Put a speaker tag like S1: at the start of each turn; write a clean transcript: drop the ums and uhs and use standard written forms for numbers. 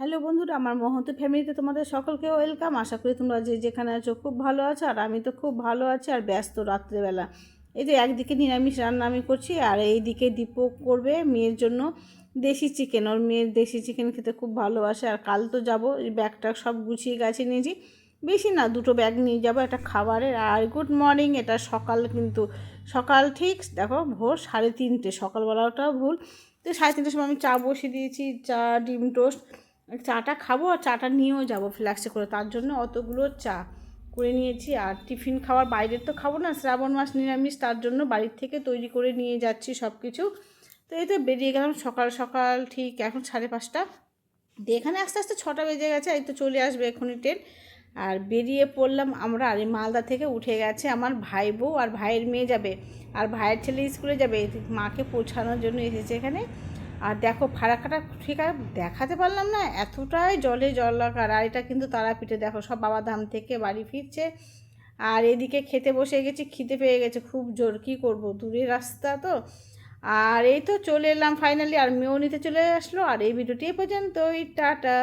S1: Hello বন্ধুরা, আমার মহন্ত ফ্যামিলিতে তোমাদের সকলকে ওয়েলকাম। আশা করি তোমরা যে যেখানে আছো খুব ভালো আছো, আর আমি তো খুব ভালো আছি। আর ব্যস্ত রাত্রেবেলা এই যে একদিকে নিরামিষ রান্না আমি করছি, আর এইদিকে দীপক করবে মেয়ের জন্য দেশি চিকেন। ওর মেয়ের দেশি চিকেন খেতে খুব ভালোবাসে। আর কাল তো যাবো, এই ব্যাগটা সব গুছিয়ে গাছে নিয়েছি, বেশি না, 2টো ব্যাগ নিয়ে যাবো, একটা খাবারের। আর গুড মর্নিং, এটা সকাল, কিন্তু সকাল ঠিক দেখো ভোর 3:30, সকালবেলাটাও ভুল। তো 3:30টার সময় আমি চা বসিয়ে দিয়েছি, চা ডিম টোস্ট। চাটা খাবো আর চাটা নিয়েও যাবো ফ্ল্যাক্সে করে, তার জন্য অতগুলো চা করে নিয়েছি। আর টিফিন খাবার বাইরের তো খাবো না, শ্রাবণ মাস নিরামিষ, তার জন্য বাড়ির থেকে তৈরি করে নিয়ে যাচ্ছি সব কিছু। তো এই তো বেরিয়ে গেলাম সকাল সকাল, ঠিক এখন 5:30। দিয়ে এখানে আস্তে আস্তে 6টা বেজে গেছে, এই তো চলে আসবে এখনই ট্রেন। আর বেরিয়ে পড়লাম আমরা। আর এই মালদা থেকে উঠে গেছে আমার ভাই বউ, আর ভাইয়ের মেয়ে যাবে, আর ভাইয়ের ছেলে স্কুলে যাবে। মাকে পৌঁছানোর জন্য এসেছে এখানে। আর দেখো ফারাক্কাটা ঠিক আছে দেখাতে পারলাম না, এতটাই জলে জলাকার। আর এটা কিন্তু তারাপীঠে, দেখো সব বাবাধাম থেকে বাড়ি ফিরছে। আর এদিকে খেতে বসে গেছি, খিদে পেয়ে গেছে খুব জোর, কী করব, দূরের রাস্তা তো। আর এই তো চলে এলাম ফাইনালি, আর মেয়েও নিতে চলে আসলো। আর এই ভিডিওটি এ পর্যন্তই, টাটা।